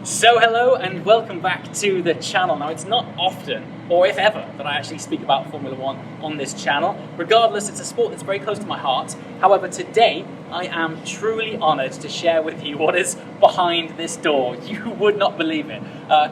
So hello and welcome back to the channel. Now it's not often, or if ever, that I actually speak about Formula One on this channel. Regardless, it's a sport that's very close to my heart. However, today I am truly honoured to share with you what is behind this door. You would not believe it.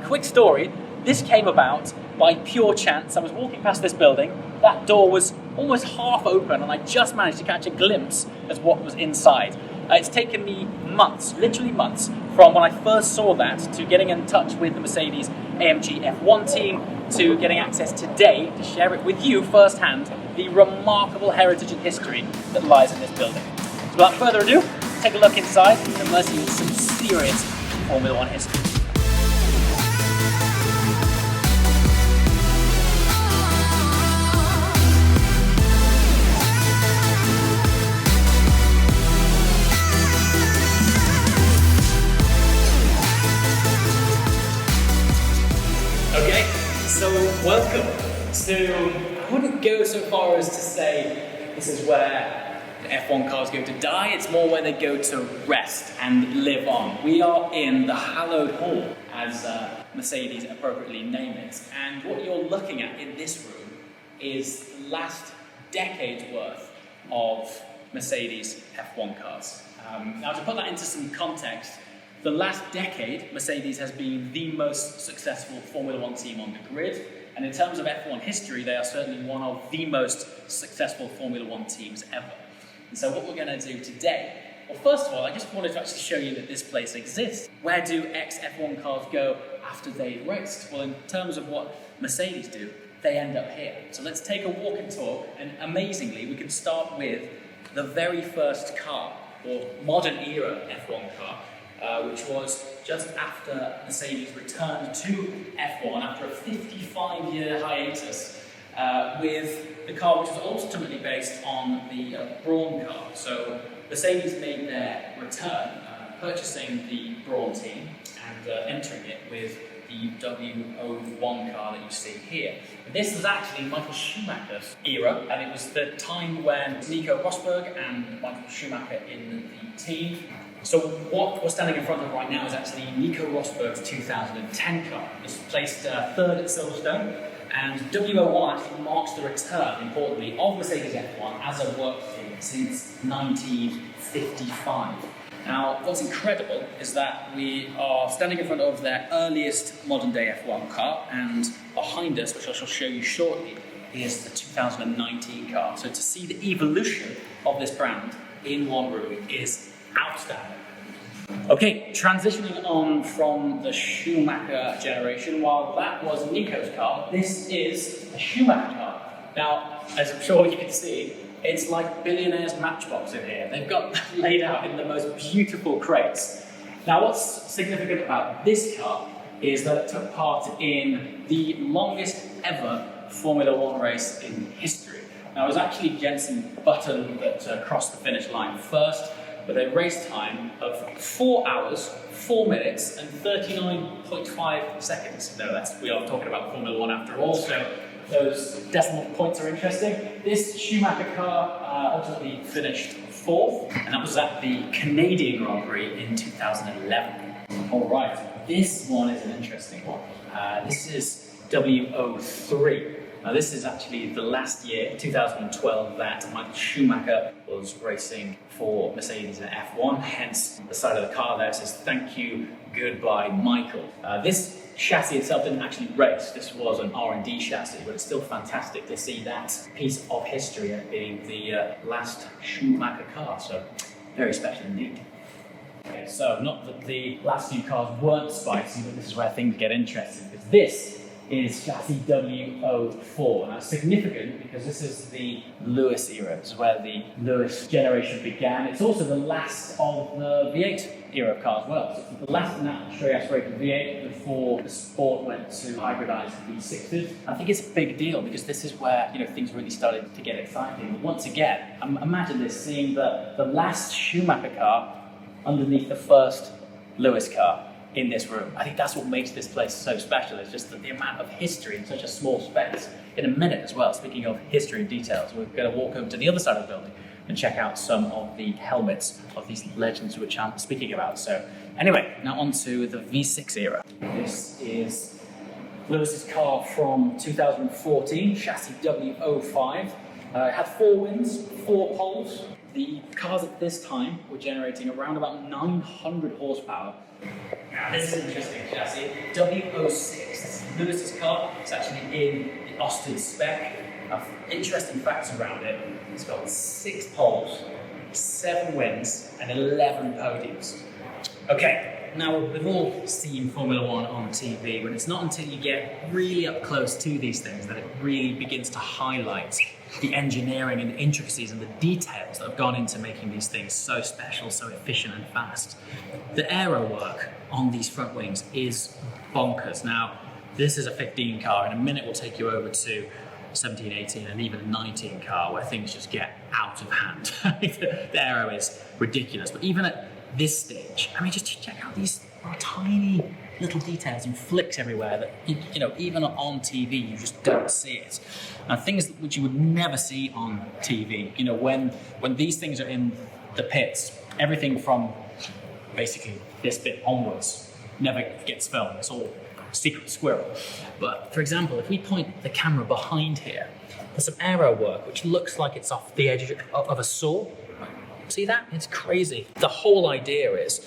Quick story, this came about by pure chance. I was walking past this building, that door was almost half open and I just managed to catch a glimpse as what was inside. It's taken me months, literally months, from when I first saw that to getting in touch with the Mercedes AMG F1 team to getting access today to share it with you firsthand, the remarkable heritage and history that lies in this building. So without further ado, take a look inside and immerse you in some serious Formula One history. So welcome to, I wouldn't go so far as to say this is where the F1 cars go to die, it's more where they go to rest and live on. We are in the hallowed hall, as Mercedes appropriately name it, and what you're looking at in this room is the last decade's worth of Mercedes F1 cars. Now to put that into some context, the last decade, Mercedes has been the most successful Formula One team on the grid, and in terms of F1 history, they are certainly one of the most successful Formula One teams ever. And so what we're going to do today, well, first of all, I just wanted to actually show you that this place exists. Where do ex-F1 cars go after they've raced? Well, in terms of what Mercedes do, they end up here. So let's take a walk and talk, and amazingly, we can start with the very first car, or modern era F1 car, which was just after Mercedes returned to F1 after a 55-year hiatus with the car which was ultimately based on the Brawn car. So Mercedes made their return, purchasing the Brawn team and entering it with the W01 car that you see here. This was actually Michael Schumacher's era, and it was the time when Nico Rosberg and Michael Schumacher in the team. So what we're standing in front of right now is actually Nico Rosberg's 2010 car. It's placed third at Silverstone, and W01 actually marks the return, importantly, of Mercedes F1 as a work team since 1955. Now, what's incredible is that we are standing in front of their earliest modern day F1 car, and behind us, which I shall show you shortly, is the 2019 car. So to see the evolution of this brand in one room is outstanding. Okay, transitioning on from the Schumacher generation, while that was Nico's car, this is a Schumacher car. Now, as I'm sure you can see, it's like billionaires' matchbox in here. They've got that laid out in the most beautiful crates. Now, what's significant about this car is that it took part in the longest ever Formula One race in history. Now, it was actually Jenson Button that crossed the finish line first, with a race time of 4 hours, 4 minutes, and 39.5 seconds. No, we are talking about Formula One after all, so those decimal points are interesting. This Schumacher car ultimately finished fourth, and that was at the Canadian Grand Prix in 2011. All right, this one is an interesting one. This is W03. Now this is actually the last year, 2012, that Michael Schumacher was racing for Mercedes in F1, hence the side of the car there says, "Thank you, goodbye, Michael." This chassis itself didn't actually race, this was an R&D chassis, but it's still fantastic to see that piece of history being the last Schumacher car, so very special indeed. Okay, so not that the last few cars weren't spicy, but this is where things get interesting, because this is chassis W04. And that's significant because this is the Lewis era. This is where the Lewis generation began. It's also the last of the V8 era of cars as well. So it's the last naturally aspirated V8 before the sport went to hybridized V6s. I think it's a big deal because this is where things really started to get exciting. But once again, imagine this, seeing the last Schumacher car underneath the first Lewis car in this room. I think that's what makes this place so special. It's just the amount of history in such a small space. In a minute as well, speaking of history and details, we're going to walk over to the other side of the building and check out some of the helmets of these legends which I'm speaking about. So Anyway, now on to the V6 era. This is Lewis's car from 2014, chassis W05. It had 4 wins, 4 poles. The cars at this time were generating around about 900 horsepower. Now this is an interesting chassis. W06, this is Lewis's car. It's actually in the Austin spec. Interesting facts around it. It's got 6 poles, 7 wins, and 11 podiums. Okay, now we've all seen Formula One on TV, but it's not until you get really up close to these things that it really begins to highlight the engineering and the intricacies and the details that have gone into making these things so special, so efficient and fast. The aero work on these front wings is bonkers. Now, this is a 15 car. In a minute, we'll take you over to 17, 18, and even a 19 car where things just get out of hand. The aero is ridiculous, but even at this stage, I mean, just check out these tiny little details and flicks everywhere that, you know, even on TV, you just don't see it. And things which you would never see on TV, you know, when these things are in the pits, everything from basically this bit onwards never gets filmed. It's all secret squirrel. But for example, if we point the camera behind here, there's some aero work which looks like it's off the edge of a saw. See that? It's crazy. The whole idea is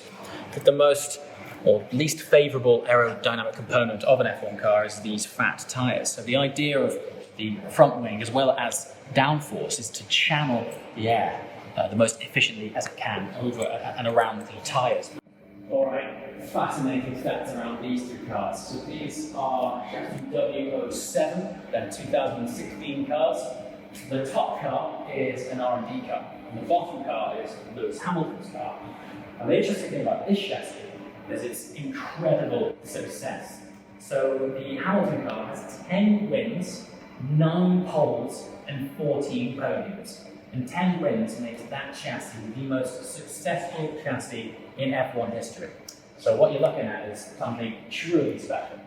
that the most or least favourable aerodynamic component of an F1 car is these fat tyres. So the idea of the front wing as well as downforce is to channel the air the most efficiently as it can over and around the tyres. Alright, fascinating stats around these 2 cars. So these are chassis W07, they're 2016 cars. The top car is an R&D car, and the bottom car is Lewis Hamilton's car. And the interesting thing about this chassis is its incredible success. So the Hamilton car has 10 wins, 9 poles, and 14 podiums. And 10 wins makes that chassis the most successful chassis in F1 history. So what you're looking at is something truly special.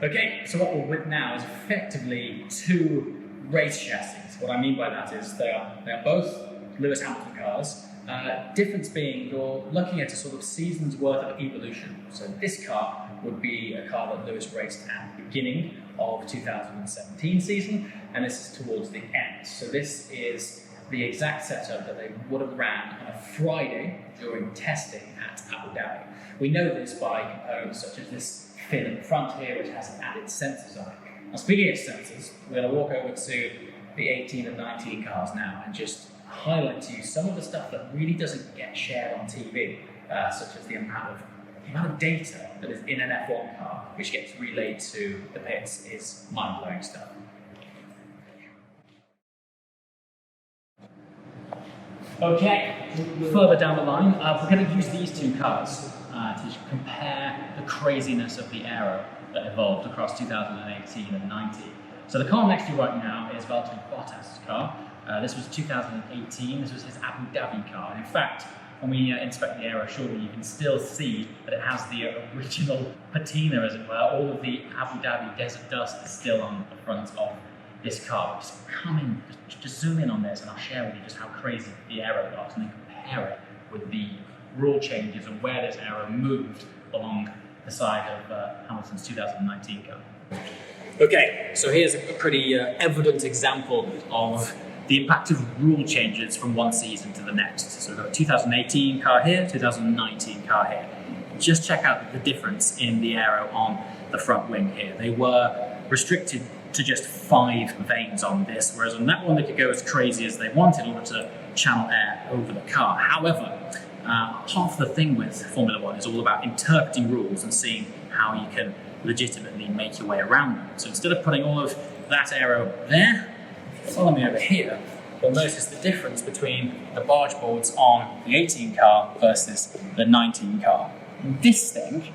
Okay, so what we're with now is effectively 2 race chassis. What I mean by that is they are both Lewis Hamilton cars. Difference being you're looking at a sort of season's worth of evolution. So this car would be a car that Lewis raced at the beginning of 2017 season, and this is towards the end. So this is the exact setup that they would have ran on a Friday during testing at Abu Dhabi. We know this by components such as this fin in the front here, which has added sensors on it. Now, speaking of sensors, we're going to walk over to the 18 and 19 cars now and just highlight to you some of the stuff that really doesn't get shared on TV, such as the amount of data that is in an F1 car, which gets relayed to the pits, is mind-blowing stuff. Okay, further down the line, we're going to use these 2 cars to compare the craziness of the aero that evolved across 2018 and 19. So the car next to you right now is Valtteri Bottas' car. This was 2018, this was his Abu Dhabi car. And in fact, when we inspect the aero shortly, you can still see that it has the original patina, as it were. All of the Abu Dhabi desert dust is still on the front of this car. Just zoom in on this and I'll share with you just how crazy the aero got and then compare it with the rule changes and where this aero moved along the side of Hamilton's 2019 car. Okay, so here's a pretty evident example of the impact of rule changes from one season to the next. So we've got a 2018 car here, 2019 car here. Just check out the difference in the aero on the front wing here. They were restricted to just 5 vanes on this, whereas on that one they could go as crazy as they wanted in order to channel air over the car. However, half the thing with Formula One is all about interpreting rules and seeing how you can legitimately make your way around them. So instead of putting all of that aero there, follow me over here, you'll notice the difference between the barge boards on the 18 car versus the 19 car. This thing,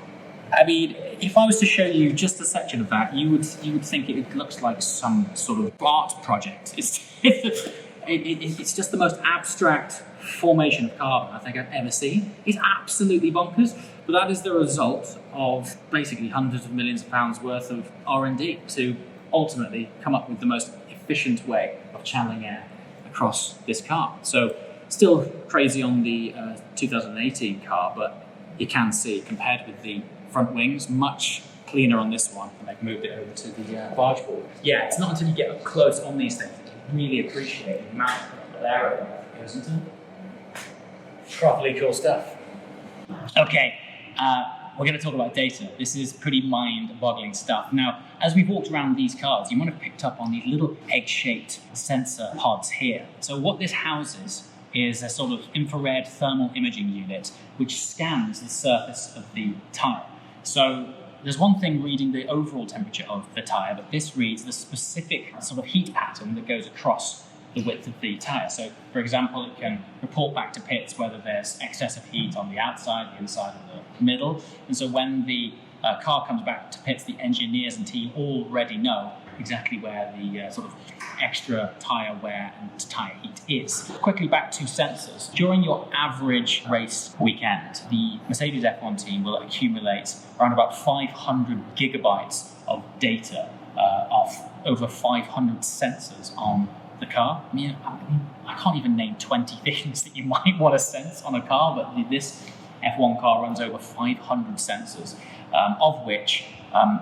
I mean, if I was to show you just a section of that, you would think it looks like some sort of art project. It's just the most abstract formation of carbon I think I've ever seen. It's absolutely bonkers, but that is the result of basically hundreds of millions of pounds worth of R&D to ultimately come up with the most efficient way of channeling air across this car. So still crazy on the 2018 car, but you can see, compared with the front wings, much cleaner on this one. And I've moved it over to the barge board. Yeah, it's not until you get up close on these things that you really appreciate the amount of aero that goes into them. Properly cool stuff. Okay, we're going to talk about data. This is pretty mind-boggling stuff. Now, as we've walked around these cars, you might have picked up on these little egg-shaped sensor pods here. So what this houses is a sort of infrared thermal imaging unit which scans the surface of the tyre. So there's one thing reading the overall temperature of the tyre, but this reads the specific sort of heat pattern that goes across the width of the tyre. So, for example, it can report back to pits whether there's excess of heat on the outside, the inside, or the middle. And so when the car comes back to pits, the engineers and team already know exactly where the sort of extra tyre wear and tyre heat is. Quickly back to sensors. During your average race weekend, the Mercedes F1 team will accumulate around about 500 gigabytes of data off over 500 sensors on the car. I can't even name 20 things that you might want to sense on a car, but this F1 car runs over 500 sensors, of which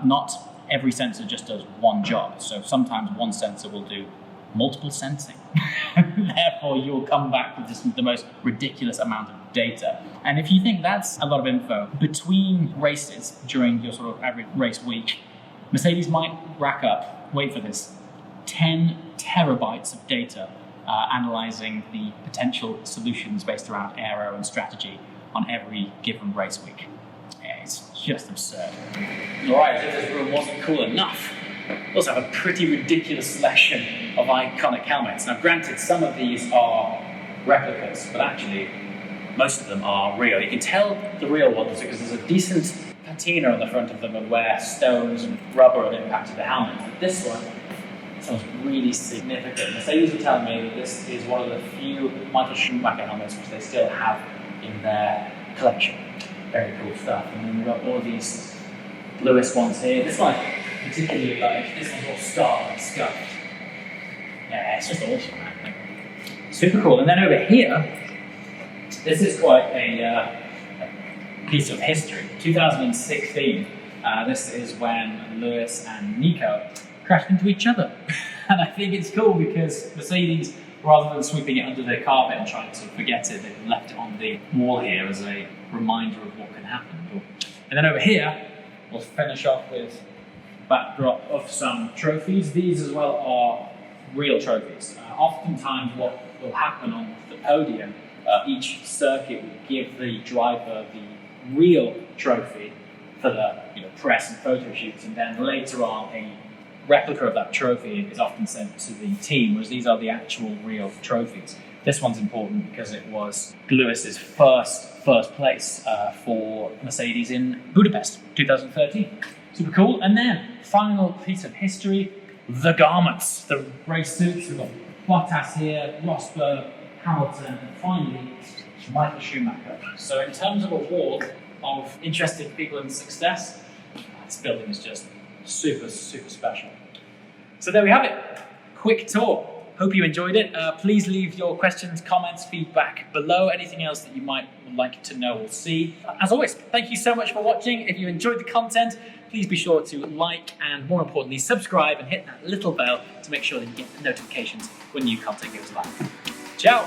not every sensor just does one job. So sometimes one sensor will do multiple sensing. Therefore, you'll come back with just the most ridiculous amount of data. And if you think that's a lot of info, between races during your sort of average race week, Mercedes might rack up, wait for this, 10 terabytes of data analyzing the potential solutions based around aero and strategy on every given race week. Yeah, it's just absurd. Alright, if this room wasn't cool enough, we also have a pretty ridiculous selection of iconic helmets. Now granted, some of these are replicas, but actually most of them are real. You can tell the real ones because there's a decent patina on the front of them of where stones and rubber have impacted the helmet. But this one was really significant. Mercedes were telling me that this is one of the few Michael Schumacher helmets which they still have in their collection. Very cool stuff. And then we've got all these Lewis ones here. This one particularly like, this one's all starred and scuffed. Yeah, it's just awesome, man. Super cool. And then over here, this is quite a piece of history. 2016, this is when Lewis and Nico crashed into each other. And I think it's cool because Mercedes, rather than sweeping it under their carpet and trying to forget it, they've left it on the wall here as a reminder of what can happen. And then over here, we'll finish off with a backdrop of some trophies. These as well are real trophies. Oftentimes what will happen on the podium, each circuit will give the driver the real trophy for the press and photo shoots, and then later on a replica of that trophy is often sent to the team, whereas these are the actual real trophies. This one's important because it was Lewis's first place for Mercedes in Budapest, 2013. Super cool. And then, final piece of history, the garments, the race suits. We've got Bottas here, Rosberg, Hamilton, and finally, Michael Schumacher. So in terms of a wall of interesting people and success, this building is just super, super special. So there we have it. Quick tour. Hope you enjoyed it. Please leave your questions, comments, feedback below. Anything else that you might like to know or see. As always, thank you so much for watching. If you enjoyed the content, please be sure to like and, more importantly, subscribe and hit that little bell to make sure that you get the notifications when new content goes live. Ciao.